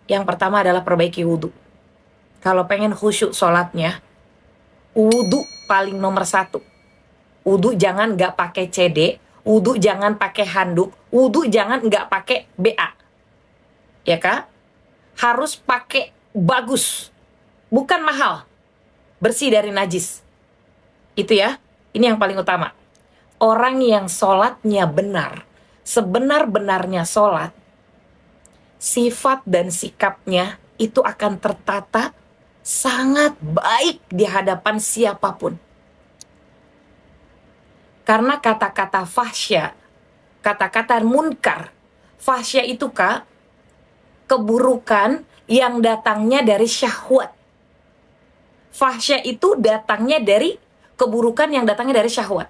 Yang pertama adalah perbaiki wudhu. Kalau pengen khusyuk sholatnya, wudhu paling nomor satu. Wudhu jangan nggak pakai CD, wudhu jangan pakai handuk, wudhu jangan nggak pakai BA. Ya kak? Harus pakai bagus, bukan mahal, bersih dari najis. Itu ya, ini yang paling utama. Orang yang sholatnya benar, sebenar-benarnya sholat, sifat dan sikapnya itu akan tertata sangat baik di hadapan siapapun. Karena kata-kata fahsya, kata-kata munkar, fahsya itu kak, keburukan yang datangnya dari syahwat. Fahsya itu datangnya dari keburukan yang datangnya dari syahwat.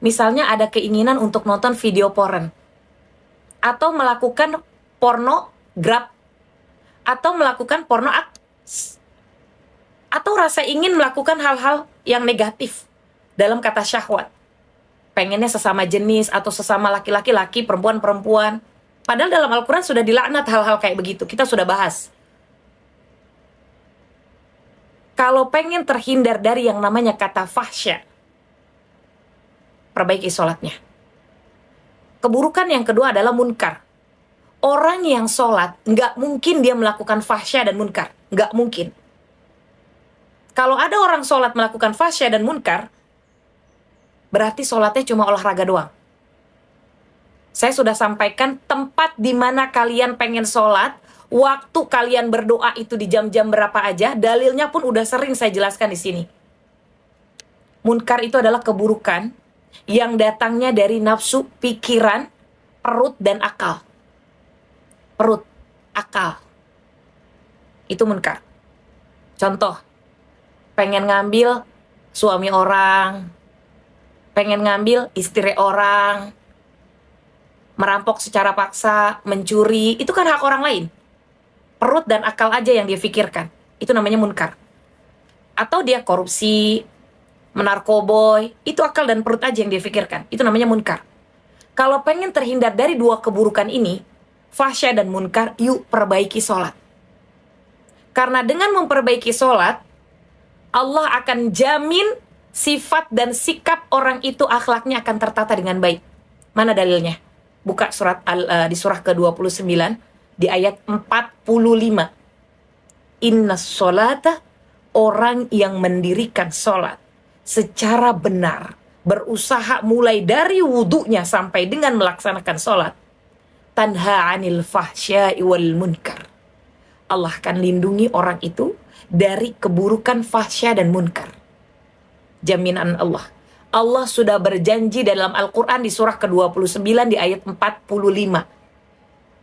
Misalnya ada keinginan untuk nonton video porn, atau melakukan porno grab, atau melakukan porno atau rasa ingin melakukan hal-hal yang negatif dalam kata syahwat. Pengennya sesama jenis atau sesama laki-laki, perempuan-perempuan. Padahal dalam Al-Quran sudah dilaknat hal-hal kayak begitu. Kita sudah bahas. Kalau pengen terhindar dari yang namanya kata fahsya, perbaiki sholatnya. Keburukan yang kedua adalah munkar. Orang yang sholat, nggak mungkin dia melakukan fahsya dan munkar. Nggak mungkin. Kalau ada orang sholat melakukan fahsya dan munkar, berarti sholatnya cuma olahraga doang. Saya sudah sampaikan tempat di mana kalian pengen sholat, waktu kalian berdoa itu di jam-jam berapa aja, dalilnya pun udah sering saya jelaskan di sini. Munkar itu adalah keburukan yang datangnya dari nafsu, pikiran, perut, dan akal. Perut, akal. Itu munkar. Contoh, pengen ngambil suami orang, pengen ngambil istri orang, merampok secara paksa, mencuri, itu kan hak orang lain. Perut dan akal aja yang dia pikirkan. Itu namanya munkar. Atau dia korupsi, menarkoboy, itu akal dan perut aja yang dia pikirkan. Itu namanya munkar. Kalau pengen terhindar dari dua keburukan ini, fahsya dan munkar, yuk perbaiki sholat. Karena dengan memperbaiki sholat, Allah akan jamin sifat dan sikap orang itu akhlaknya akan tertata dengan baik. Mana dalilnya? Buka surat di surah ke-29 di ayat 45. Inna sholata, orang yang mendirikan sholat secara benar, berusaha mulai dari wudunya sampai dengan melaksanakan sholat, tanha anil fahsya'i wal munkar. Allah akan lindungi orang itu dari keburukan fahsya dan munkar. Jaminan Allah. Allah sudah berjanji dalam Al-Quran di surah ke-29 di ayat 45.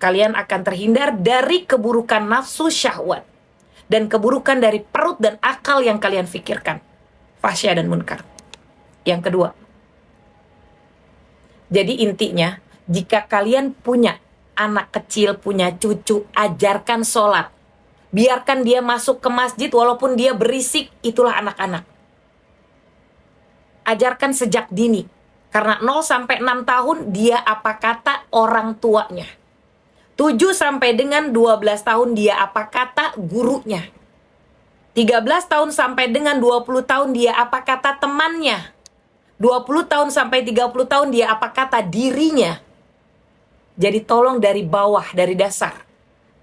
Kalian akan terhindar dari keburukan nafsu syahwat dan keburukan dari perut dan akal yang kalian fikirkan. Fahsya dan munkar. Yang kedua. Jadi intinya, jika kalian punya anak kecil, punya cucu, ajarkan sholat. Biarkan dia masuk ke masjid walaupun dia berisik, itulah anak-anak. Ajarkan sejak dini. Karena 0 sampai 6 tahun dia apa kata orang tuanya. 7 sampai dengan 12 tahun dia apa kata gurunya. 13 tahun sampai dengan 20 tahun dia apa kata temannya. 20 tahun sampai 30 tahun dia apa kata dirinya. Jadi tolong dari bawah, dari dasar.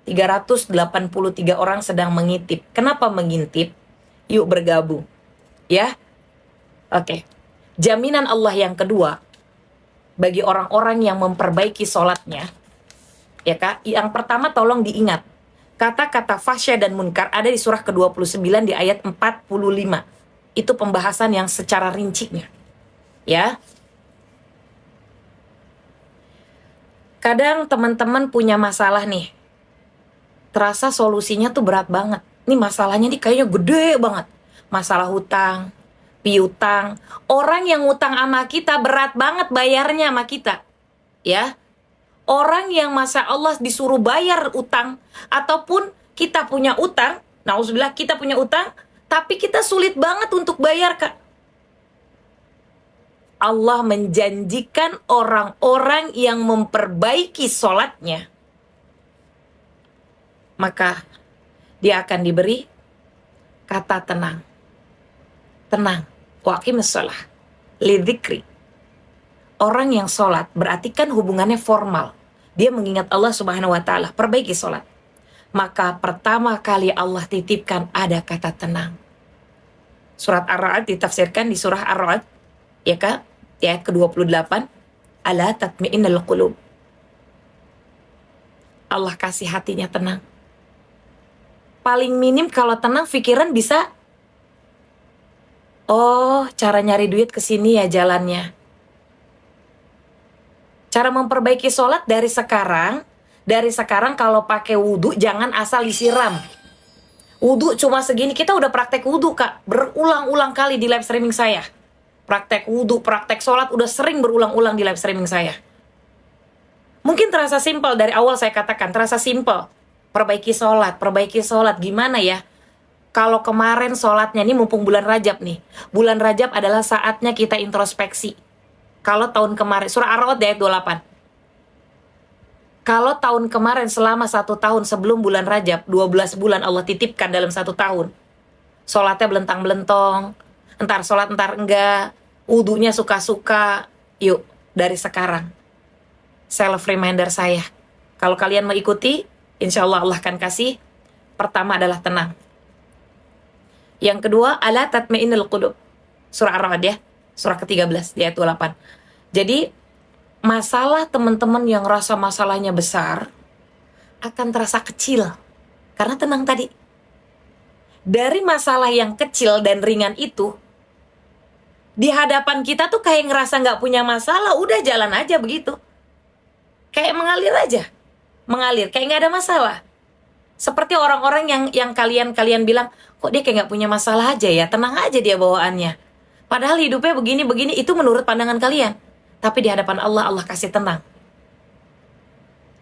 383 orang sedang mengintip. Kenapa mengintip? Yuk bergabung. Ya? Oke. Jaminan Allah yang kedua bagi orang-orang yang memperbaiki sholatnya, ya kak, yang pertama tolong diingat. Kata-kata fahsya dan munkar ada di surah ke-29 di ayat 45. Itu pembahasan yang secara rincinya. Ya. Kadang teman-teman punya masalah nih. Terasa solusinya tuh berat banget. Ini masalahnya nih kayaknya gede banget. Masalah hutang, piutang. Orang yang ngutang sama kita berat banget bayarnya sama kita. Ya. Orang yang masa Allah disuruh bayar utang, ataupun kita punya utang, nauzubillah kita punya utang, tapi kita sulit banget untuk bayar, Kak. Allah menjanjikan orang-orang yang memperbaiki sholatnya, maka dia akan diberi kata tenang. Tenang. Wa aqimis shalah lidzikri. Orang yang sholat berarti kan hubungannya formal. Dia mengingat Allah Subhanahu wa taala, perbaiki sholat. Maka pertama kali Allah titipkan ada kata tenang. Surat Ar-Ra'd ditafsirkan di surah Ar-Ra'd, ya Kak, di ayat ke-28, ala tatma'innul qulub. Allah kasih hatinya tenang. Paling minim kalau tenang pikiran bisa, oh, cara nyari duit ke sini ya jalannya. Cara memperbaiki sholat dari sekarang kalau pakai wudhu jangan asal disiram. Wudhu cuma segini, kita udah praktek wudhu Kak, berulang-ulang kali di live streaming saya. Praktek wudhu, praktek sholat udah sering berulang-ulang di live streaming saya. Mungkin terasa simpel, dari awal saya katakan terasa simpel. Perbaiki sholat, gimana ya? Kalau kemarin sholatnya, ini mumpung bulan Rajab nih. Bulan Rajab adalah saatnya kita introspeksi. Kalau tahun kemarin, surah Ar-Ra'd ayat 28. Kalau tahun kemarin selama 1 tahun sebelum bulan Rajab, 12 bulan Allah titipkan dalam 1 tahun. Sholatnya belentang-belentong, entar sholat entar enggak, wudunya suka-suka. Yuk, dari sekarang, self reminder saya. Kalau kalian mengikuti, insya Allah Allah akan kasih. Pertama adalah tenang. Yang kedua, ala tatma'innul qulub. Surah Ar-Ra'd ya. Surah ke-13 di ayat 28. Jadi masalah teman-teman yang rasa masalahnya besar akan terasa kecil karena tenang tadi. Dari masalah yang kecil dan ringan itu, di hadapan kita tuh kayak ngerasa nggak punya masalah, udah jalan aja begitu. Kayak mengalir aja. Mengalir, kayak nggak ada masalah. Seperti orang-orang yang kalian bilang, kok dia kayak nggak punya masalah aja ya, tenang aja dia bawaannya. Padahal hidupnya begini-begini, itu menurut pandangan kalian. Tapi di hadapan Allah, Allah kasih tenang.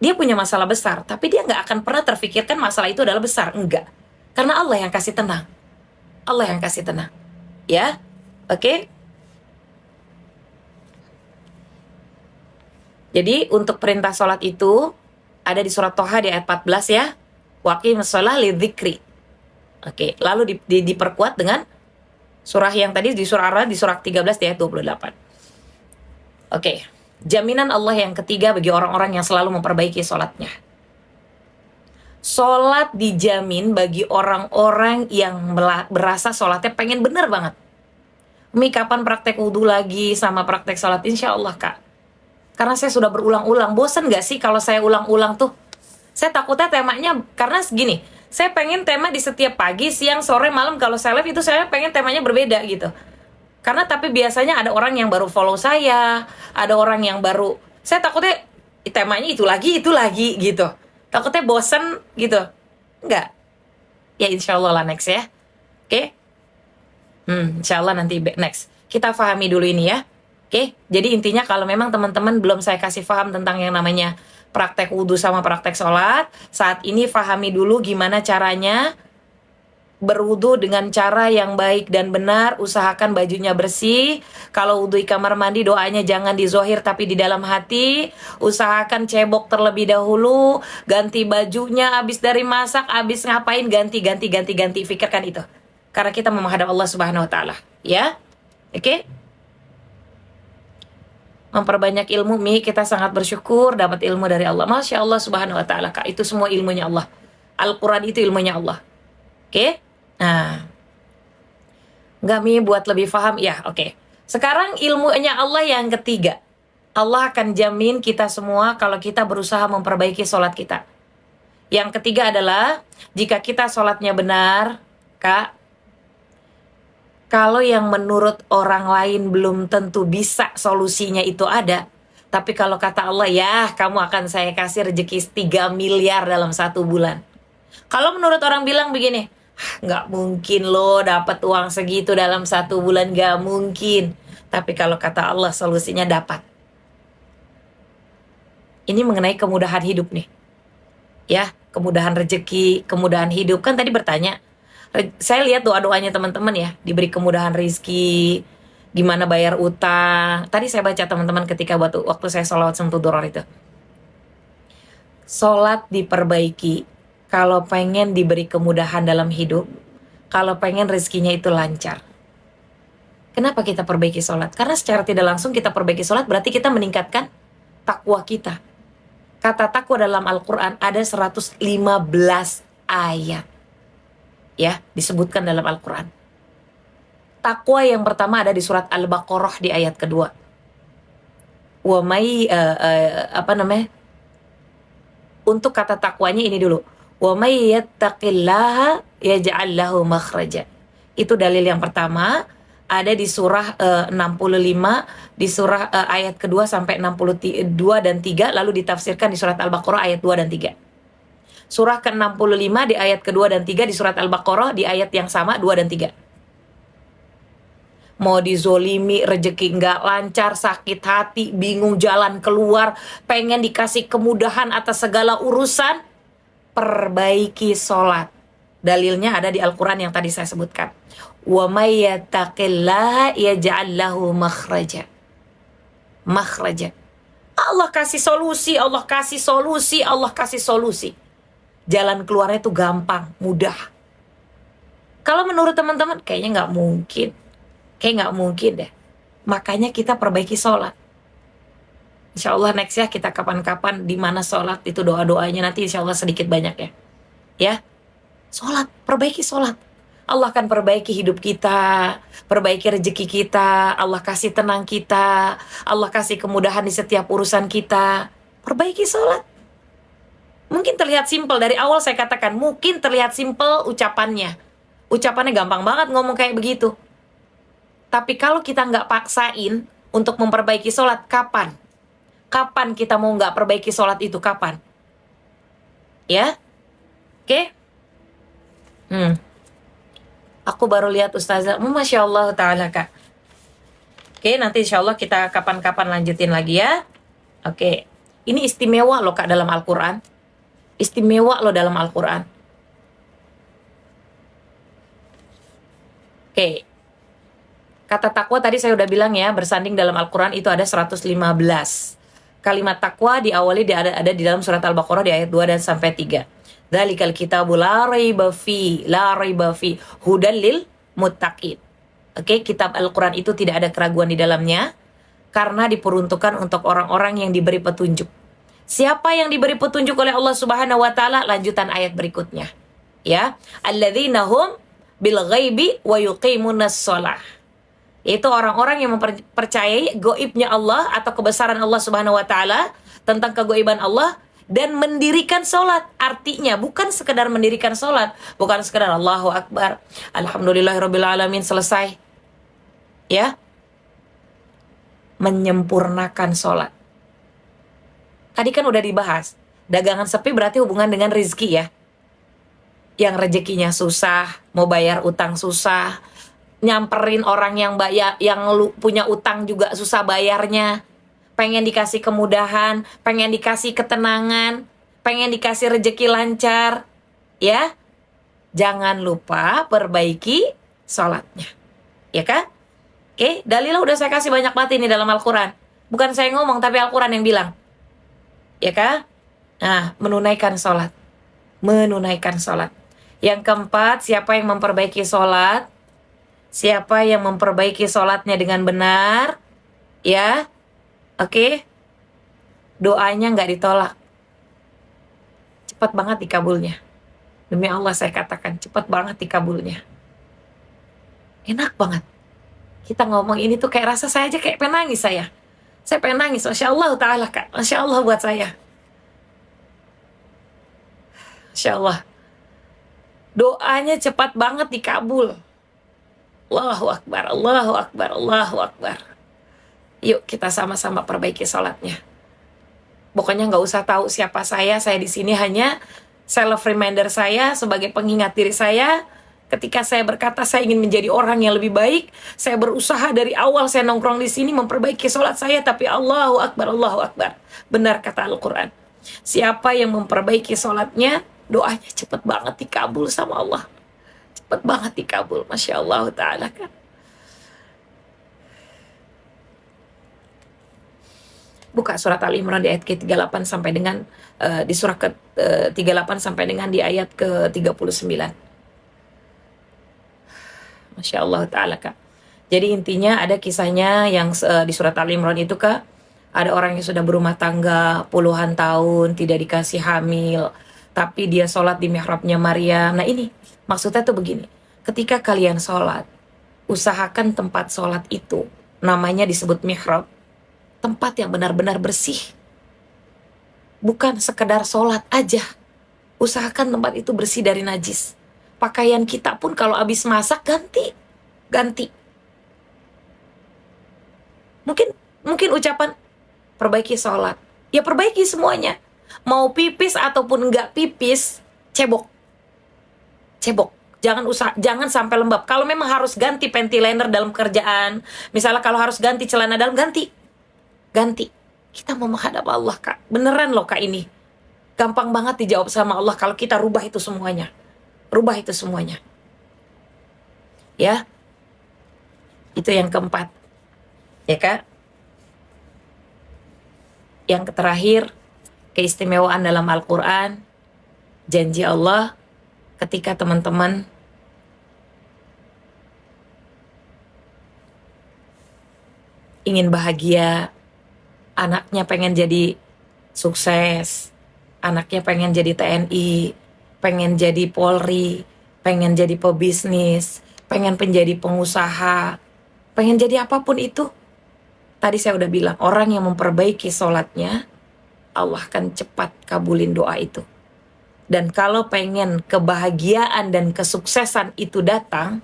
Dia punya masalah besar, tapi dia nggak akan pernah terfikirkan masalah itu adalah besar. Enggak. Karena Allah yang kasih tenang. Allah yang kasih tenang. Ya, oke? Jadi untuk perintah sholat itu, ada di surat Toha di ayat 14 ya. Wa aqimis shalah lidzikri. Oke, lalu diperkuat dengan surah yang tadi di surah Ar-Ra'd di surah 13 di ayat 28. Oke, jaminan Allah yang ketiga bagi orang-orang yang selalu memperbaiki sholatnya. Sholat dijamin bagi orang-orang yang berasa sholatnya pengen bener banget. Mi, kapan praktek wudhu lagi sama praktek sholat? Insya Allah Kak. Karena saya sudah berulang-ulang. Bosen gak sih kalau saya ulang-ulang tuh? Saya takutnya temanya, karena segini, saya pengen tema di setiap pagi, siang, sore, malam. Kalau saya live itu saya pengen temanya berbeda gitu. Karena tapi biasanya ada orang yang baru follow saya, ada orang yang baru, saya takutnya temanya itu lagi gitu. Takutnya bosen gitu. Enggak. Ya insya Allah lah next ya. Oke? Insya Allah nanti next. Kita pahami dulu ini ya. Oke? Jadi intinya kalau memang teman-teman belum saya kasih paham tentang yang namanya praktek wudhu sama praktek sholat, saat ini pahami dulu gimana caranya berwudhu dengan cara yang baik dan benar. Usahakan bajunya bersih. Kalau wudhu di kamar mandi, doanya jangan di zohir tapi di dalam hati. Usahakan cebok terlebih dahulu, ganti bajunya, habis dari masak, habis ngapain, ganti. Fikirkan itu, karena kita mau menghadap Allah Subhanahu wa taala, ya. Oke? Memperbanyak ilmu, Mi, kita sangat bersyukur dapat ilmu dari Allah. Masya Allah Subhanahu wa ta'ala Kak, itu semua ilmunya Allah. Al-Quran itu ilmunya Allah. Oke? Nah, enggak, Mi, buat lebih paham ya. Oke. Sekarang ilmunya Allah yang ketiga. Allah akan jamin kita semua kalau kita berusaha memperbaiki sholat kita. Yang ketiga adalah jika kita sholatnya benar, Kak, kalau yang menurut orang lain belum tentu bisa solusinya itu ada. Tapi kalau kata Allah, ya kamu akan saya kasih rezeki 3 miliar dalam 1 bulan. Kalau menurut orang bilang begini, nggak mungkin loh dapat uang segitu dalam 1 bulan, nggak mungkin. Tapi kalau kata Allah, solusinya dapat. Ini mengenai kemudahan hidup nih. Ya, kemudahan rezeki, kemudahan hidup. Kan tadi bertanya, saya lihat doa-doanya teman-teman ya, diberi kemudahan rezeki, gimana bayar utang. Tadi saya baca teman-teman ketika waktu saya sholawat suntuk duror itu. Sholat diperbaiki kalau pengen diberi kemudahan dalam hidup, kalau pengen rezekinya itu lancar. Kenapa kita perbaiki sholat? Karena secara tidak langsung kita perbaiki sholat berarti kita meningkatkan takwa kita. Kata takwa dalam Al-Quran ada 115 ayat. Ya, disebutkan dalam Al-Quran. Takwa yang pertama ada di surat Al-Baqarah di ayat kedua. Untuk kata takwanya ini dulu. Wa may yattaqillaha yaj'al lahu makhraja. Itu dalil yang pertama, ada di surah 65, di surah ayat kedua sampai 62 dan 3, lalu ditafsirkan di surat Al-Baqarah ayat 2 dan 3. Surah ke-65 di ayat kedua dan 3 di surat Al-Baqarah di ayat yang sama 2 dan 3. Mau dizolimi, rezeki nggak lancar, sakit hati, bingung jalan keluar, pengen dikasih kemudahan atas segala urusan, perbaiki sholat. Dalilnya ada di Al-Quran yang tadi saya sebutkan. Wa may yattaqillaha yaj'al lahu makhraja. Makhraja. Allah kasih solusi, Allah kasih solusi, Allah kasih solusi. Jalan keluarnya itu gampang, mudah. Kalau menurut teman-teman, kayaknya nggak mungkin. Kayak nggak mungkin deh. Makanya kita perbaiki sholat. Insya Allah next ya kita kapan-kapan di mana sholat itu doa-doanya nanti insya Allah sedikit banyak ya. Ya, sholat, perbaiki sholat. Allah akan perbaiki hidup kita, perbaiki rezeki kita, Allah kasih tenang kita, Allah kasih kemudahan di setiap urusan kita. Perbaiki sholat. Mungkin terlihat simpel, dari awal saya katakan, mungkin terlihat simpel ucapannya. Ucapannya gampang banget ngomong kayak begitu. Tapi kalau kita nggak paksain untuk memperbaiki sholat, kapan? Kapan kita mau nggak perbaiki sholat itu, kapan? Ya? Oke? Aku baru lihat Ustazah, Masya Allah Ta'ala Kak. Oke, nanti insya Allah kita kapan-kapan lanjutin lagi ya. Oke, ini istimewa loh Kak dalam Al-Quran. Istimewa loh dalam Al-Quran. Oke. Kata takwa tadi saya udah bilang ya, bersanding dalam Al-Quran itu ada 115. Kalimat takwa diawali ada di dalam surat Al-Baqarah di ayat 2 dan sampai 3. Dzalikal kitabu la raiba fi hudal lil muttaqin. Oke, kitab Al-Quran itu tidak ada keraguan di dalamnya karena diperuntukkan untuk orang-orang yang diberi petunjuk. Siapa yang diberi petunjuk oleh Allah Subhanahu wa taala? Lanjutan ayat berikutnya. Ya, alladzina hum bil ghaibi wa yuqimunas shalah. Itu orang-orang yang mempercayai gaibnya Allah atau kebesaran Allah Subhanahu wa taala, tentang kegaiban Allah dan mendirikan sholat. Artinya bukan sekedar mendirikan sholat, bukan sekedar Allahu Akbar, Alhamdulillahirabbil alamin selesai. Ya. Menyempurnakan sholat. Tadi kan udah dibahas, dagangan sepi berarti hubungan dengan rizki ya. Yang rezekinya susah, mau bayar utang susah, nyamperin orang yang punya utang juga susah bayarnya, pengen dikasih kemudahan, pengen dikasih ketenangan, pengen dikasih rezeki lancar, ya, jangan lupa perbaiki sholatnya, ya kan? Oke, dalilnya udah saya kasih banyak banget ini dalam Al-Quran, bukan saya ngomong tapi Al-Quran yang bilang, ya kan? Nah, menunaikan sholat. Yang keempat, siapa yang memperbaiki sholat? Siapa yang memperbaiki sholatnya dengan benar, ya, oke, doanya nggak ditolak, cepat banget dikabulnya. Demi Allah saya katakan, cepat banget dikabulnya. Enak banget. Kita ngomong ini tuh kayak rasa saya aja kayak pengen nangis saya. Saya pengen nangis, Masya Allah Ta'ala Kak. Masya Allah buat saya. Masya Allah. Doanya cepat banget dikabul. Allahu Akbar, Allahu Akbar, Allahu Akbar. Yuk kita sama-sama perbaiki sholatnya. Pokoknya nggak usah tahu siapa saya di sini hanya self reminder saya sebagai pengingat diri saya. Ketika saya berkata saya ingin menjadi orang yang lebih baik, saya berusaha dari awal saya nongkrong di sini memperbaiki sholat saya, tapi Allahu Akbar, Allahu Akbar. Benar kata Al-Quran. Siapa yang memperbaiki sholatnya, doanya cepet banget dikabul sama Allah. Cepet banget dikabul, Masya Allah Ta'ala kan. Buka surat Al-Imran di ayat ke-38 sampai dengan di surah ke-38 sampai dengan di ayat ke-39. Masya Allah Ta'ala, Kak. Jadi intinya ada kisahnya yang di surat Al-Imran itu, Kak. Ada orang yang sudah berumah tangga puluhan tahun, tidak dikasih hamil, tapi dia sholat di mihrabnya Maryam. Nah ini, maksudnya tuh begini. Ketika kalian sholat, usahakan tempat sholat itu, namanya disebut mihrab, tempat yang benar-benar bersih. Bukan sekedar sholat aja. Usahakan tempat itu bersih dari najis. Pakaian kita pun kalau habis masak ganti. Mungkin ucapan perbaiki sholat. Ya perbaiki semuanya. Mau pipis ataupun enggak pipis, cebok. Jangan sampai lembab. Kalau memang harus ganti panty liner dalam kerjaan, misalnya kalau harus ganti celana dalam, ganti. Kita mau menghadap Allah, Kak. Beneran loh, Kak, ini. Gampang banget dijawab sama Allah kalau kita rubah itu semuanya. Ya. Itu yang keempat. Ya, Kak. Yang terakhir, keistimewaan dalam Al-Quran, janji Allah ketika teman-teman ingin bahagia, anaknya pengen jadi sukses, anaknya pengen jadi TNI, pengen jadi Polri, pengen jadi pebisnis, pengen menjadi pengusaha, pengen jadi apapun itu. Tadi saya udah bilang, orang yang memperbaiki sholatnya, Allah akan cepat kabulin doa itu. Dan kalau pengen kebahagiaan dan kesuksesan itu datang,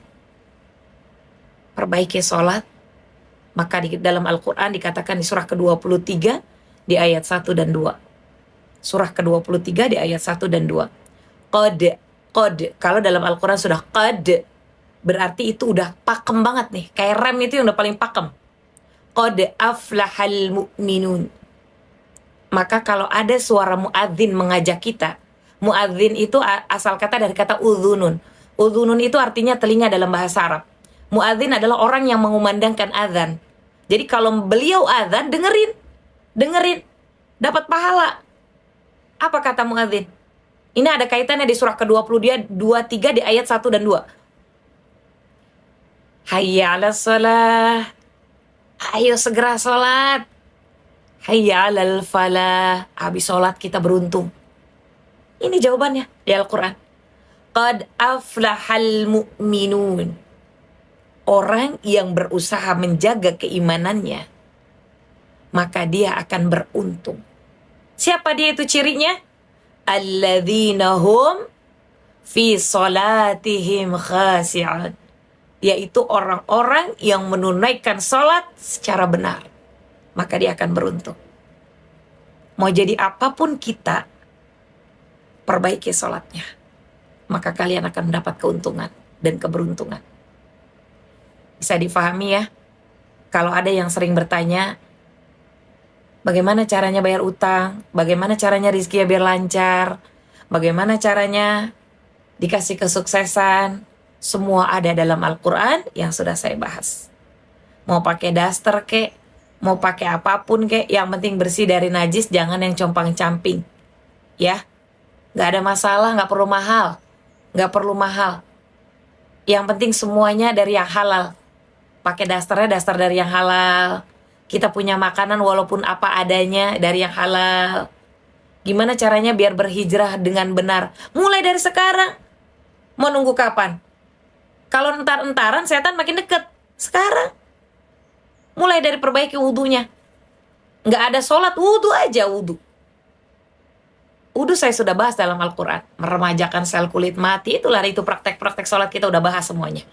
perbaiki sholat, maka di dalam Al-Quran dikatakan di surah ke-23 di ayat 1 dan 2. Surah ke-23 di ayat 1 dan 2. Qad. Kalau dalam Al-Quran sudah qad, berarti itu udah pakem banget nih. Kayak rem itu yang udah paling pakem. Qad aflahal mu'minun. Maka kalau ada suara muadzin mengajak kita, muadzin itu asal kata dari kata udhunun. Udhunun itu artinya telinga dalam bahasa Arab. Muadzin adalah orang yang mengumandangkan azan. Jadi kalau beliau azan, dengerin, dapat pahala. Apa kata muadzin? Ini ada kaitannya di surah ke-23 di ayat 1 dan 2. Hayya 'alas shalah. Ayo segera sholat. Hayya 'alal falah. Habis sholat kita beruntung. Ini jawabannya di Al-Quran. Qad aflahal mu'minun. Orang yang berusaha menjaga keimanannya, maka dia akan beruntung. Siapa dia itu cirinya? Alladzina hum fi salatihim khashi'un. Yaitu orang-orang yang menunaikan sholat secara benar, maka dia akan beruntung. Mau jadi apapun kita, perbaiki sholatnya, maka kalian akan mendapat keuntungan dan keberuntungan. Bisa difahami ya? Kalau ada yang sering bertanya, bagaimana caranya bayar utang, bagaimana caranya rizki biar lancar, bagaimana caranya dikasih kesuksesan, semua ada dalam Al-Quran yang sudah saya bahas. Mau pakai daster kek, mau pakai apapun kek, yang penting bersih dari najis, jangan yang compang-camping. Ya, gak ada masalah, gak perlu mahal. Yang penting semuanya dari yang halal. Pakai dasternya daster dari yang halal. Kita punya makanan walaupun apa adanya dari yang halal. Gimana caranya biar berhijrah dengan benar? Mulai dari sekarang. Mau nunggu kapan? Kalau entar-entaran setan makin deket. Sekarang. Mulai dari perbaiki wudunya. Nggak ada sholat, wudu aja wudu. Wudu saya sudah bahas dalam Al-Quran. Meremajakan sel kulit mati. Itulah itu praktek-praktek sholat kita udah bahas semuanya.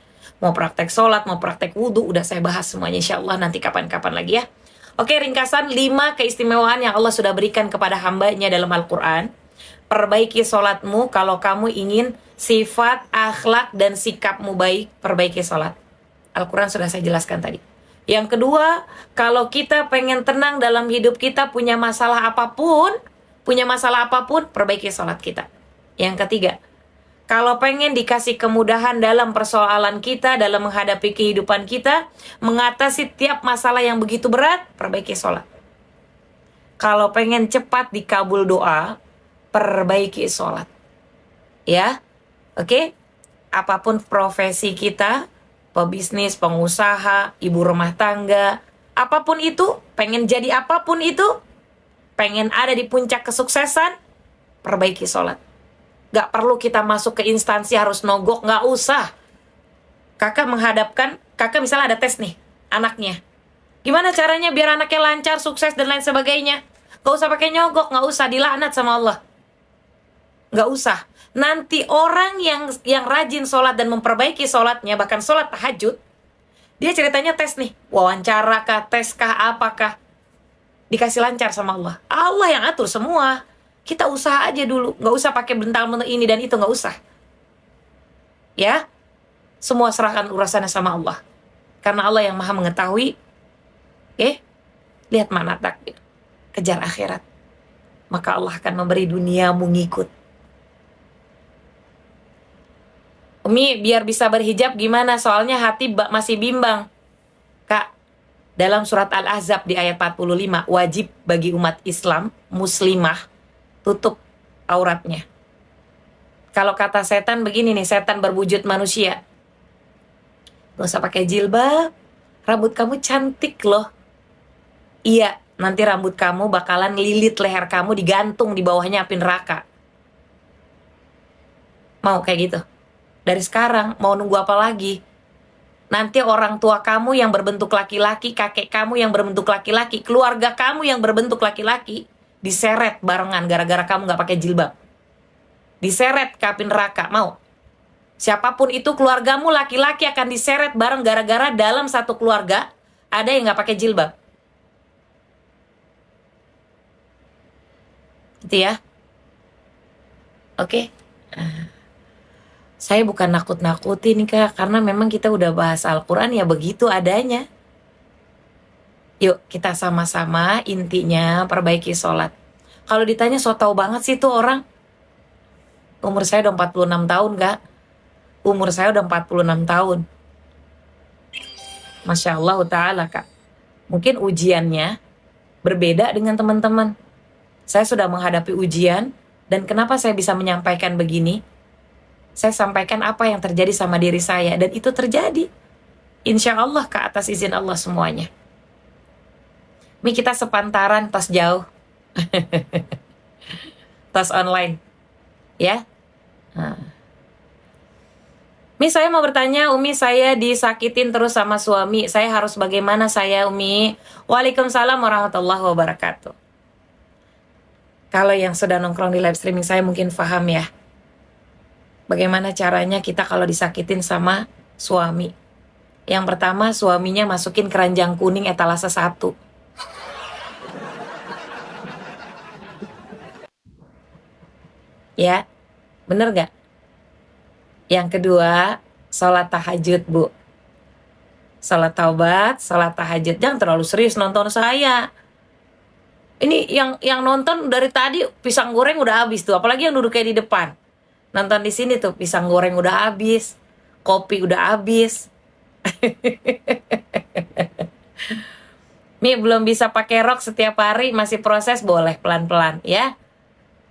Mau praktek sholat, mau praktek wudu, udah saya bahas semuanya. Insya Allah nanti kapan-kapan lagi ya. Oke, ringkasan 5 keistimewaan yang Allah sudah berikan kepada hambanya dalam Al-Quran. Perbaiki sholatmu kalau kamu ingin sifat, akhlak, dan sikapmu baik, perbaiki sholat. Al-Quran sudah saya jelaskan tadi. Yang kedua, kalau kita pengen tenang dalam hidup kita, punya masalah apapun, perbaiki sholat kita. Yang ketiga, kalau pengen dikasih kemudahan dalam persoalan kita, dalam menghadapi kehidupan kita, mengatasi tiap masalah yang begitu berat, perbaiki sholat. Kalau pengen cepat dikabul doa, perbaiki sholat. Ya, oke? Apapun profesi kita, pebisnis, pengusaha, ibu rumah tangga, apapun itu, pengen jadi apapun itu, pengen ada di puncak kesuksesan, perbaiki sholat. Gak perlu kita masuk ke instansi harus nogok, gak usah. Kakak menghadapkan, kakak misalnya ada tes nih, anaknya. Gimana caranya biar anaknya lancar, sukses, dan lain sebagainya? Gak usah pakai nyogok, gak usah, dilaknat sama Allah. Gak usah. Nanti orang yang rajin sholat dan memperbaiki sholatnya, bahkan sholat tahajud, dia ceritanya tes nih, wawancara kah, tes kah, apakah, dikasih lancar sama Allah. Allah yang atur semua. Kita usaha aja dulu, gak usah pakai bental-bental ini dan itu, gak usah. Ya, semua serahkan urusannya sama Allah. Karena Allah yang maha mengetahui. Lihat mana takdir, kejar akhirat, maka Allah akan memberi duniamu ngikut. Umi, biar bisa berhijab gimana? Soalnya hati masih bimbang. Kak, dalam surat Al-Ahzab di ayat 45, wajib bagi umat Islam, muslimah, tutup auratnya. Kalau kata setan begini nih, setan berwujud manusia. Gak usah pakai jilbab, rambut kamu cantik loh. Iya, nanti rambut kamu bakalan lilit leher kamu, digantung di bawahnya api neraka. Mau kayak gitu? Dari sekarang, mau nunggu apa lagi? Nanti orang tua kamu yang berbentuk laki-laki, kakek kamu yang berbentuk laki-laki, keluarga kamu yang berbentuk laki-laki, diseret barengan gara-gara kamu gak pakai jilbab. Diseret ke api neraka, mau? Siapapun itu keluargamu laki-laki akan diseret bareng gara-gara dalam satu keluarga ada yang gak pakai jilbab. Gitu ya. Oke. Saya bukan nakut-nakutin Kak, karena memang kita udah bahas Al-Quran ya begitu adanya. Yuk kita sama-sama intinya perbaiki sholat. Kalau ditanya so tau banget sih tuh orang. Umur saya udah 46 tahun Kak. Umur saya udah 46 tahun. Masya Allah ta'ala Kak. Mungkin ujiannya berbeda dengan teman-teman. Saya sudah menghadapi ujian, dan kenapa saya bisa menyampaikan begini? Saya sampaikan apa yang terjadi sama diri saya, dan itu terjadi. Insya Allah ke atas izin Allah semuanya. Mi kita sepantaran, tos jauh. Tos online. Ya. Mi saya mau bertanya, Umi saya disakitin terus sama suami. Saya harus bagaimana saya Umi? Waalaikumsalam warahmatullahi wabarakatuh. Kalau yang sudah nongkrong di live streaming saya mungkin paham ya. Bagaimana caranya kita kalau disakitin sama suami. Yang pertama, suaminya masukin keranjang kuning etalase 1. Ya, bener gak? Yang kedua, sholat tahajud Bu. Sholat taubat, sholat tahajud. Jangan terlalu serius nonton saya. Ini yang nonton dari tadi pisang goreng udah habis tuh, apalagi yang duduk kayak di depan. Nonton di sini tuh pisang goreng udah habis, kopi udah habis. Mi belum bisa pakai rok setiap hari, masih proses, boleh pelan-pelan ya.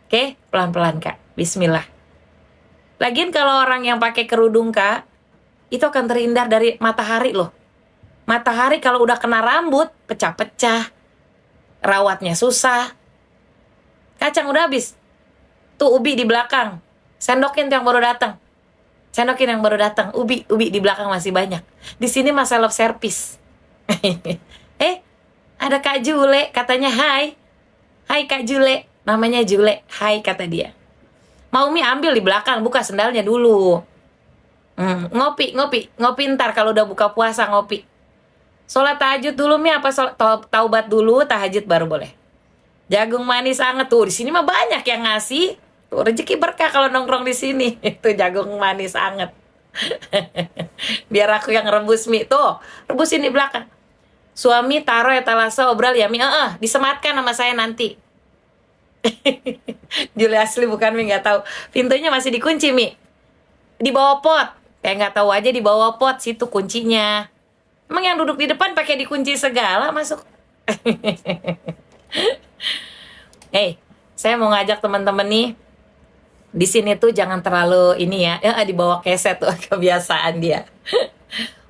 Oke, pelan-pelan Kak. Bismillah. Lagian kalau orang yang pakai kerudung Kak, itu akan terhindar dari matahari loh. Matahari kalau udah kena rambut, pecah-pecah. Rawatnya susah. Kacang udah habis. Tuh ubi di belakang. Sendokin tuh yang baru datang. Sendokin yang baru datang. Ubi di belakang masih banyak. Di sini mah self service. Ada Kak Jule, katanya hai. Hai Kak Jule, namanya Jule. Hai kata dia. Mau Mi ambil di belakang, buka sendalnya dulu. Ngopi ntar kalau udah buka puasa ngopi. Sholat tahajud dulu Mi, apa taubat dulu, tahajud baru boleh. Jagung manis anget tuh, di sini mah banyak yang ngasih. Tuh rezeki berkah kalau nongkrong di sini. Itu jagung manis anget. Biar aku yang rebus Mi, tuh rebusin di belakang. Suami taruh etalase obral ya Mi, disematkan sama saya nanti. Juli asli bukan Mi, nggak tahu. Pintunya masih dikunci Mi. Di bawah pot, kayak nggak tahu aja di bawah pot situ kuncinya. Emang yang duduk di depan pakai dikunci segala masuk. Hey, saya mau ngajak teman-teman nih di sini tuh jangan terlalu ini ya, dibawa keset tuh kebiasaan dia.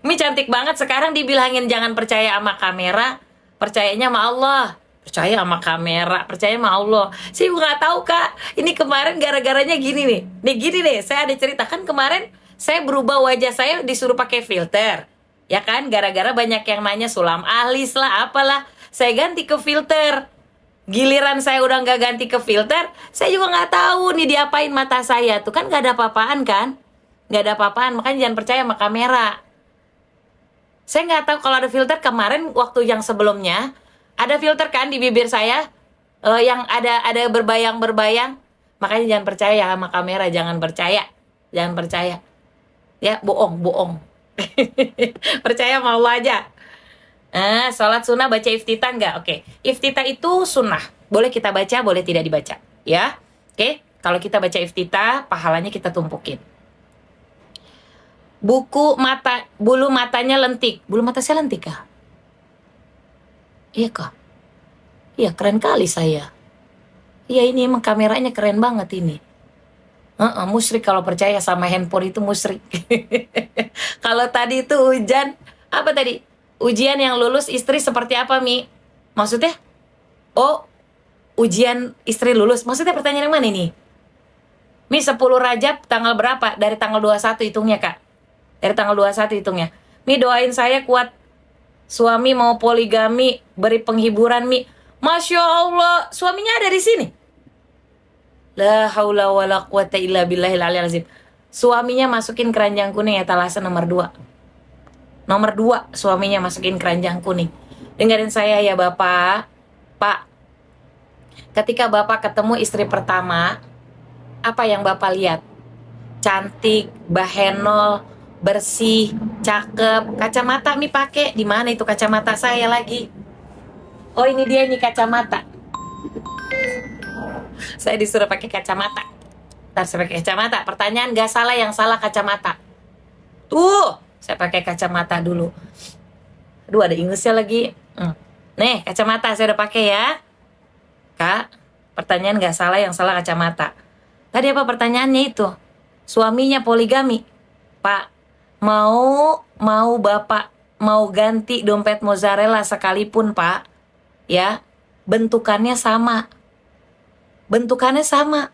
Mi cantik banget sekarang dibilangin jangan percaya sama kamera, percayanya sama Allah. Percaya sama kamera, percaya sama Allah. Saya juga nggak tahu kak. Ini kemarin gara-garanya gini nih. Nih gini nih, saya ada cerita kan kemarin saya berubah wajah saya disuruh pakai filter, ya kan? Gara-gara banyak yang nanya sulam alis lah, apalah. Saya ganti ke filter. Giliran saya udah nggak ganti ke filter, saya juga nggak tahu nih diapain mata saya. Tuh kan nggak ada apa-apaan kan? Nggak ada apa-apaan, makanya jangan percaya sama kamera. Saya nggak tahu kalau ada filter kemarin waktu yang sebelumnya ada filter kan di bibir saya yang ada berbayang-berbayang. Makanya jangan percaya sama kamera, jangan percaya. Jangan percaya. Ya, bohong. Percaya sama Allah aja. Sholat sunnah baca iftitah nggak? Oke. Iftitah itu sunnah. Boleh kita baca, boleh tidak dibaca. Ya. Oke. Kalau kita baca iftitah, pahalanya kita tumpukin. Buku mata, bulu matanya lentik. Bulu mata saya lentik kah? Iya kah? Iya, keren kali saya. Iya, ini emang kameranya keren banget ini. Musyrik kalau percaya sama handphone itu musyrik. Kalau tadi itu hujan, apa tadi? Ujian yang lulus istri seperti apa, Mi? Maksudnya? Oh, ujian istri lulus. Maksudnya pertanyaan yang mana ini? Mi, 10 Rajab tanggal berapa? Dari tanggal 21 hitungnya, Kak. Dari tanggal 21 hitungnya. Mi, doain saya kuat. Suami mau poligami, beri penghiburan, Mi. Masya Allah, suaminya ada di sini. La haula wala quwata illa billahil aliyil azim. Suaminya masukin keranjang kuning etalase nomor 2. Nomor 2 suaminya masukin keranjang kuning. Dengerin saya ya Bapak. Pak, ketika Bapak ketemu istri pertama, apa yang Bapak lihat? Cantik, bahenol, bersih, cakep. Kacamata Mi pakai. Di mana itu kacamata saya lagi? Oh, ini dia nih kacamata. Saya disuruh pakai kacamata. Ntar saya pakai kacamata. Pertanyaan gak salah, yang salah kacamata. Tuh, saya pakai kacamata dulu. Aduh, ada ingusnya lagi. Nih, kacamata saya udah pakai ya. Kak, pertanyaan gak salah, yang salah kacamata. Tadi apa pertanyaannya itu? Suaminya poligami. Pak, mau Bapak mau ganti dompet mozzarella sekalipun, Pak. Ya, bentukannya sama. Bentukannya sama.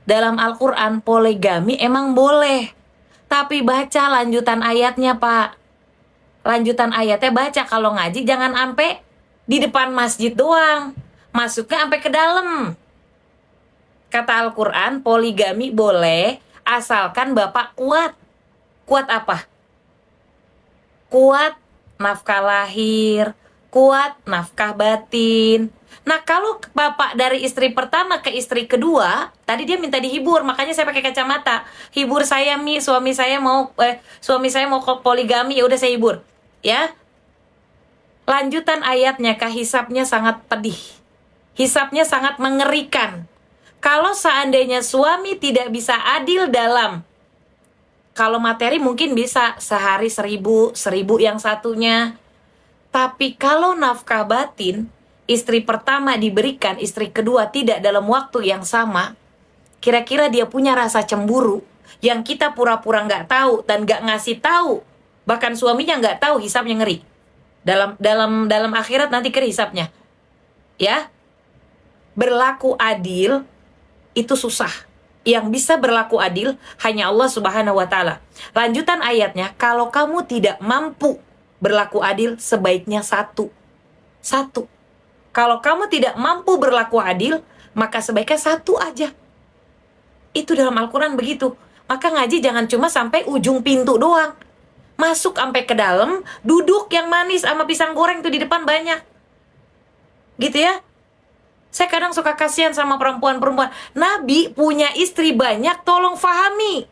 Dalam Al-Quran, poligami emang boleh. Tapi baca lanjutan ayatnya, Pak. Lanjutan ayatnya baca. Kalau ngaji jangan sampai di depan masjid doang. Masuknya sampai ke dalam. Kata Al-Quran, poligami boleh asalkan Bapak kuat. Kuat apa? Kuat nafkah lahir, kuat nafkah batin. Nah, kalau Bapak dari istri pertama ke istri kedua, tadi dia minta dihibur, makanya saya pakai kacamata. Hibur saya, Mi, suami saya mau poligami, ya udah saya hibur. Ya. Lanjutan ayatnya, hisapnya sangat pedih. Hisapnya sangat mengerikan. Kalau seandainya suami tidak bisa adil dalam, kalau materi mungkin bisa sehari 1000 yang satunya. Tapi kalau nafkah batin, istri pertama diberikan, istri kedua tidak dalam waktu yang sama, kira-kira dia punya rasa cemburu yang kita pura-pura nggak tahu dan nggak ngasih tahu, bahkan suaminya nggak tahu, hisapnya ngeri. Dalam akhirat nanti kira hisapnya. Ya, berlaku adil itu susah. Yang bisa berlaku adil hanya Allah Subhanahu wa Ta'ala. Lanjutan ayatnya, kalau kamu tidak mampu berlaku adil, sebaiknya satu. Kalau kamu tidak mampu berlaku adil, maka sebaiknya satu aja. Itu dalam Al-Quran begitu. Maka ngaji jangan cuma sampai ujung pintu doang. Masuk sampai ke dalam, duduk yang manis sama pisang goreng tuh di depan banyak. Gitu ya. Saya kadang suka kasihan sama perempuan-perempuan. Nabi punya istri banyak, tolong fahami.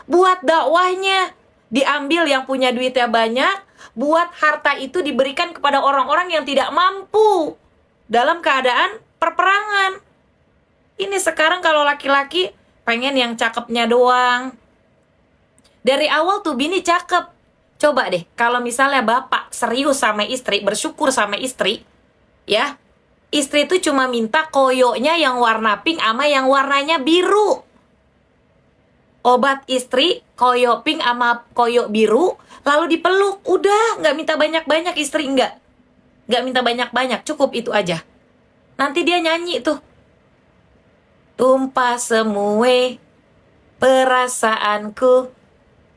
Buat dakwahnya, diambil yang punya duitnya banyak, buat harta itu diberikan kepada orang-orang yang tidak mampu dalam keadaan perperangan. Ini sekarang kalau laki-laki pengen yang cakepnya doang. Dari awal tuh bini cakep. Coba deh, kalau misalnya bapak serius sama istri, bersyukur sama istri, ya, Istri itu cuma minta koyoknya yang warna pink sama yang warnanya biru. Obat istri, koyok pink sama koyok biru, lalu dipeluk. Udah, nggak minta banyak-banyak istri, nggak. Nggak minta banyak-banyak, cukup itu aja. Nanti dia nyanyi tuh. Tumpah semue perasaanku,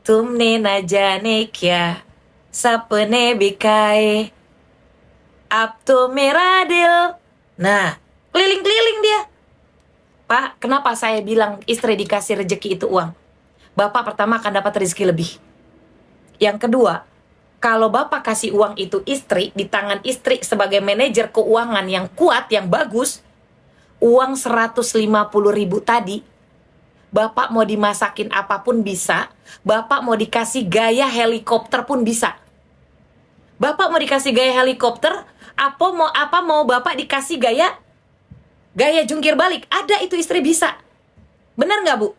tumne na jane kya, sapene bikae, apto meradil. Nah, keliling-keliling dia. Pak, kenapa saya bilang istri dikasih rezeki itu uang? Bapak pertama akan dapat rezeki lebih. Yang kedua, kalau bapak kasih uang itu istri, di tangan istri sebagai manajer keuangan yang kuat, yang bagus, uang 150.000 tadi, bapak mau dimasakin apapun bisa, bapak mau dikasih gaya helikopter pun bisa. Bapak mau dikasih gaya helikopter, apa mau bapak dikasih gaya jungkir balik, ada itu istri bisa. Benar nggak, Bu?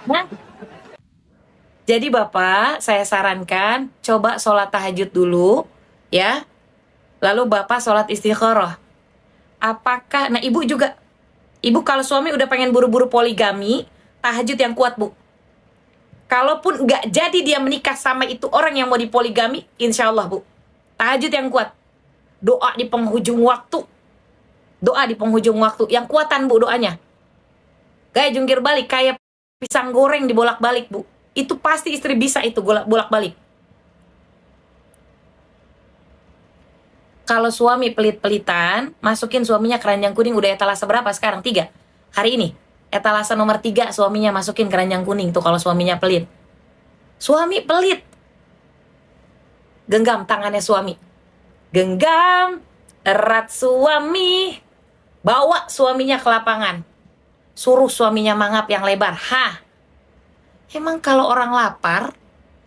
Nah, jadi bapak, saya sarankan coba sholat tahajud dulu, ya. Lalu bapak sholat istikharah. Apakah, nah ibu juga, ibu kalau suami udah pengen buru-buru poligami, tahajud yang kuat, Bu. Kalaupun nggak jadi dia menikah sama itu orang yang mau dipoligami, insya Allah, Bu, tahajud yang kuat. Doa di penghujung waktu. Doa di penghujung waktu. Yang kuatan, Bu, doanya. Gaya jungkir balik, kayak pisang goreng dibolak-balik, Bu. Itu pasti istri bisa itu bolak-balik. Kalau suami pelit-pelitan, masukin suaminya keranjang kuning. Udah etalase berapa sekarang? 3. Hari ini. Etalase nomor 3 suaminya masukin keranjang kuning tuh kalau suaminya pelit. Suami pelit. Genggam tangannya suami. Genggam erat suami. Bawa suaminya ke lapangan. Suruh suaminya mangap yang lebar. Emang kalau orang lapar,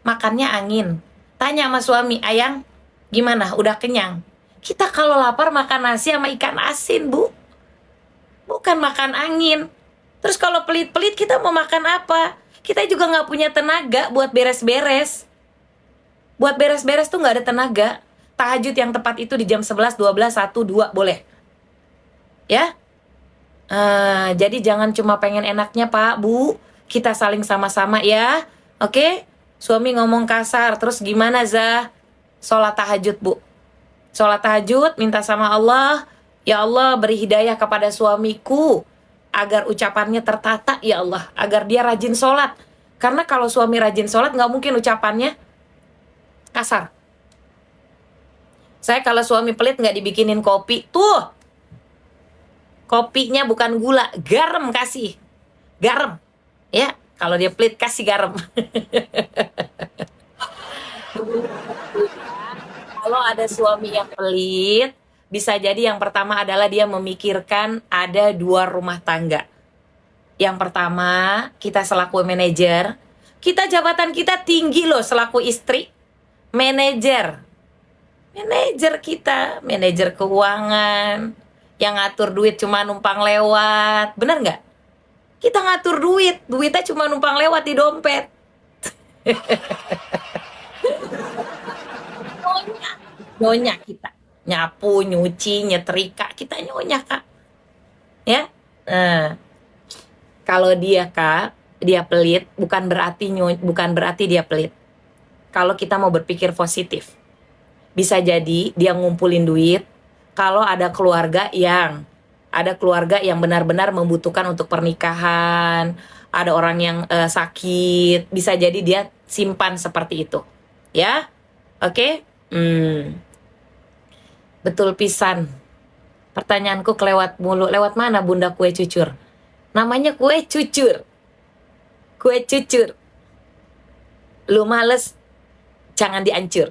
makannya angin. Tanya sama suami, ayang, gimana? Udah kenyang? Kita kalau lapar makan nasi sama ikan asin, Bu. Bukan makan angin. Terus kalau pelit-pelit kita mau makan apa? Kita juga nggak punya tenaga buat beres-beres. Buat beres-beres tuh nggak ada tenaga. Tahajud yang tepat itu di jam 11, 12, 1, 2 boleh. Ya? Jadi jangan cuma pengen enaknya, Pak, Bu. Kita saling sama-sama ya. Oke? Suami ngomong kasar, terus gimana, Zah? Sholat tahajud, Bu. Sholat tahajud, minta sama Allah, ya Allah beri hidayah kepada suamiku, agar ucapannya tertata, ya Allah. Agar dia rajin sholat. Karena kalau suami rajin sholat, nggak mungkin ucapannya kasar. Saya kalau suami pelit nggak dibikinin kopi, tuh. Kopinya bukan gula, garam kasih. Garam. Ya, kalau dia pelit kasih garam. Kalau ada suami yang pelit, bisa jadi yang pertama adalah dia memikirkan ada 2 rumah tangga. Yang pertama, kita selaku manajer, jabatan kita tinggi loh selaku istri. Manajer kita, manajer keuangan, yang ngatur duit cuma numpang lewat. Bener nggak? Kita ngatur duitnya cuma numpang lewat di dompet. Nyonya kita. Nyapu, nyuci, nyetrika, kita nyonya, Kak. Ya? Kalau dia, Kak, dia pelit, bukan berarti dia pelit. Kalau kita mau berpikir positif. Bisa jadi dia ngumpulin duit kalau ada keluarga yang benar-benar membutuhkan untuk pernikahan, ada orang yang sakit, bisa jadi dia simpan seperti itu. Ya? Oke? Betul pisan. Pertanyaanku kelewat mulu. Lewat mana Bunda kue cucur? Namanya kue cucur. Kue cucur. Lu males, jangan diancur.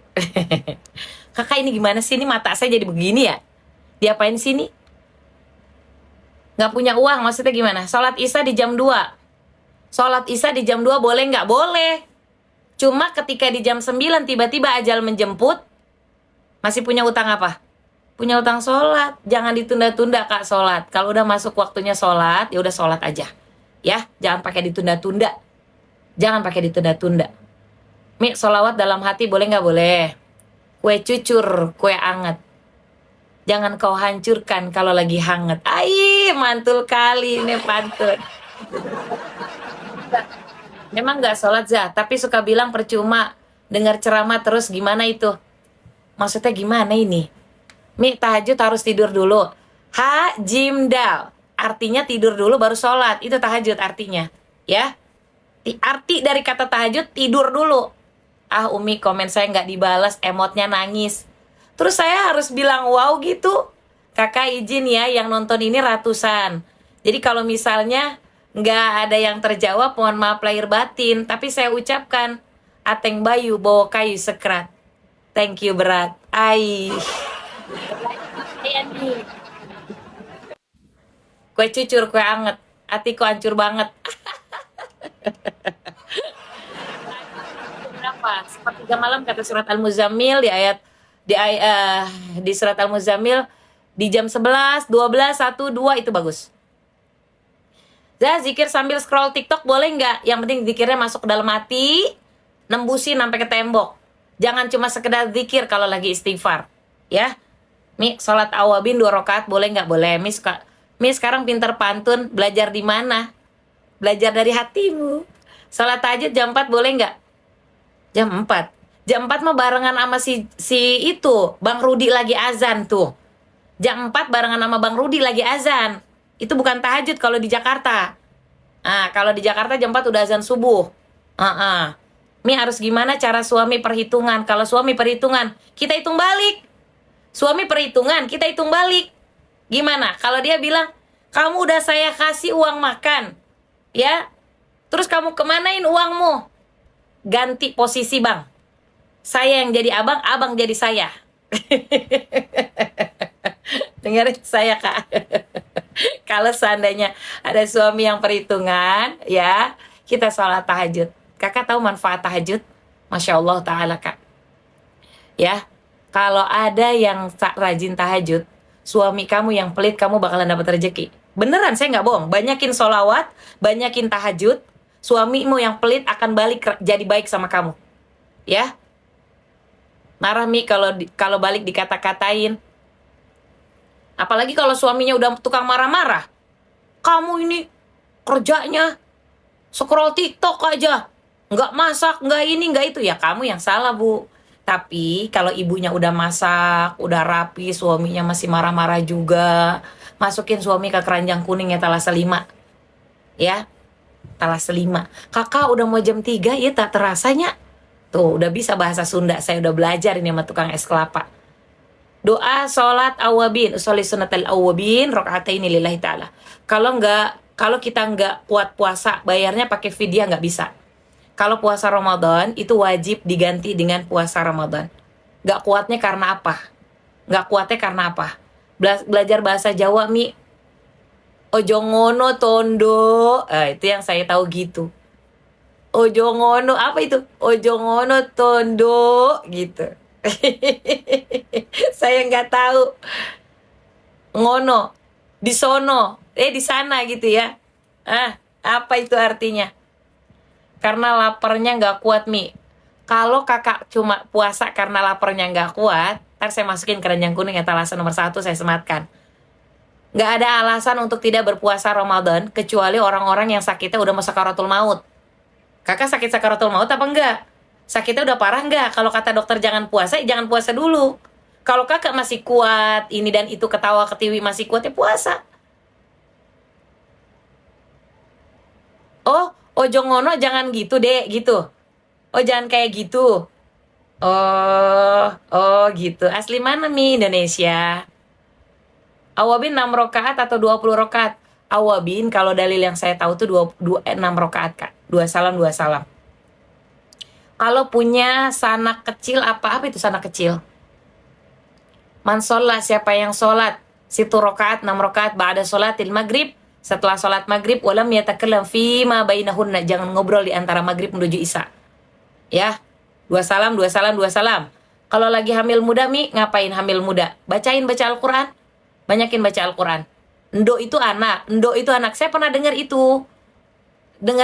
Kakak ini gimana sih? Ini mata saya jadi begini ya? Diapain sih ini? Nggak punya uang, maksudnya gimana? Sholat isya di jam 2. Sholat isya di jam 2 boleh nggak? Boleh. Cuma ketika di jam 9 tiba-tiba ajal menjemput, masih punya utang apa? Punya utang sholat. Jangan ditunda-tunda, Kak, sholat. Kalau udah masuk waktunya sholat, ya udah sholat aja. Ya, jangan pakai ditunda-tunda. Jangan pakai ditunda-tunda. Mi, sholawat dalam hati boleh nggak? Boleh. Kue cucur, kue anget. Jangan kau hancurkan kalau lagi hangat. Ai, mantul kali ini pantun. Memang nggak sholat Zah, tapi suka bilang percuma. Dengar ceramah terus gimana itu? Maksudnya gimana ini? Mi, tahajud harus tidur dulu. Ha, jimdal. Artinya tidur dulu baru sholat. Itu tahajud artinya. Ya. Arti dari kata tahajud, tidur dulu. Ah, Umi komen saya nggak dibalas, emotnya nangis. Terus saya harus bilang wow gitu. Kakak izin ya, yang nonton ini ratusan. Jadi kalau misalnya nggak ada yang terjawab, mohon maaf lahir batin. Tapi saya ucapkan, Ateng Bayu bawa kayu sekrat. Thank you berat. Ai. Saya nih. Kue cucur, kue anget. Hatiku hancur banget. Berapa? Sepertiga malam kata surat Al-Muzammil di surat Al-Muzammil di jam 11, 12, 1, 2 itu bagus. Zah, zikir sambil scroll TikTok boleh nggak? Yang penting zikirnya masuk ke dalam hati, nembusin sampai ke tembok. Jangan cuma sekedar zikir kalau lagi istighfar. Ya. Mi, sholat awabin 2 rakaat boleh nggak? Boleh. Mi sekarang pinter pantun, belajar di mana? Belajar dari hatimu. Sholat tahajud jam 4 boleh nggak? Jam 4. Jam 4 mah barengan sama si itu, Bang Rudi lagi azan tuh. Jam 4 barengan sama Bang Rudi lagi azan. Itu bukan tahajud kalau di Jakarta. Ah, kalau di Jakarta jam 4 udah azan subuh. Mi harus gimana cara suami perhitungan? Kalau suami perhitungan, kita hitung balik. Suami perhitungan, kita hitung balik. Gimana? Kalau dia bilang, kamu udah saya kasih uang makan. Ya, terus kamu kemanain uangmu? Ganti posisi bang. Saya yang jadi abang, abang jadi saya. Dengerin saya kak. Kalau seandainya ada suami yang perhitungan, ya kita sholat tahajud. Kakak tahu manfaat tahajud? Masya Allah ta'ala kak. Ya, kalau ada yang rajin tahajud, suami kamu yang pelit, kamu bakalan dapat rezeki. Beneran, saya nggak bohong. Banyakin sholawat, banyakin tahajud, suamimu yang pelit akan balik jadi baik sama kamu. Ya, marah Mi kalau balik dikata-katain. Apalagi kalau suaminya udah tukang marah-marah. Kamu ini kerjanya scroll TikTok aja. Nggak masak, nggak ini, nggak itu. Ya kamu yang salah, Bu. Tapi kalau ibunya udah masak, udah rapi, suaminya masih marah-marah juga, masukin suami ke keranjang kuning ya talase 5. Ya, talase 5. Kakak udah mau jam 3, ya tak terasanya. Tuh, udah bisa bahasa Sunda. Saya udah belajar ini sama tukang es kelapa. Doa sholat awabin, usolli sunatal awabin, rakaataini lillahi ta'ala. Kalau kita nggak kuat puasa, bayarnya pakai fidyah nggak bisa. Kalau puasa Ramadan itu wajib diganti dengan puasa Ramadan. Nggak kuatnya karena apa? Nggak kuatnya karena apa? Belajar bahasa Jawa Mi. Ojo ngono tondo. Itu yang saya tahu gitu. Ojo ngono apa itu? Ojo ngono tondo gitu. Saya nggak tahu. Ngono di sono, di sana gitu ya. Apa itu artinya? Karena laparnya nggak kuat Mi. Kalau kakak cuma puasa karena laparnya nggak kuat, ntar saya masukin keranjang kuning etalase nomor 1, saya sematkan. Nggak ada alasan untuk tidak berpuasa Ramadan kecuali orang-orang yang sakitnya udah mau sakaratul maut. Kakak sakit sakaratul maut apa enggak? Sakitnya udah parah enggak? Kalau kata dokter jangan puasa, jangan puasa dulu. Kalau kakak masih kuat, ini dan itu ketawa ketiwi masih kuat, ya puasa. Oh, ojo ngono jangan gitu deh, gitu. Oh, jangan kayak gitu. Oh gitu. Asli mana Mi? Indonesia. Awabin 6 rakaat atau 20 rakaat? Awabin kalau dalil yang saya tahu tuh 6 rakaat kak. 2 salam, 2 salam. Kalau punya sanak kecil, apa itu sanak kecil? Man sholat, siapa yang sholat? 1 rakaat, 6 rakaat, ba'da sholatil maghrib. Setelah sholat maghrib, walam yatakallam fima bainahunna. Jangan ngobrol di antara maghrib menuju isya. Ya, 2 salam, 2 salam, 2 salam. Kalau lagi hamil muda Mi, ngapain hamil muda? Baca Al-Quran. Banyakin baca Al-Quran. Ndo itu anak. Saya pernah dengar itu. Ndo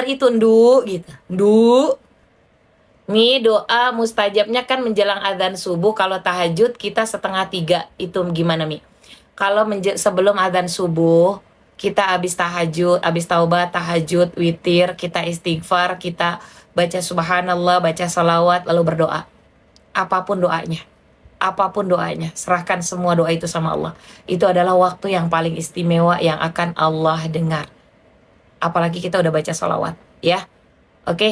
gitu. Ndo. Mi, doa mustajabnya kan menjelang adzan subuh. Kalau tahajud kita 2:30. Itu gimana, Mi? Kalau sebelum adzan subuh, kita habis tahajud, habis taubat, tahajud, witir, kita istighfar, kita baca subhanallah, baca salawat, lalu berdoa. Apapun doanya. Apapun doanya, serahkan semua doa itu sama Allah. Itu adalah waktu yang paling istimewa yang akan Allah dengar. Apalagi kita udah baca salawat, ya. Oke?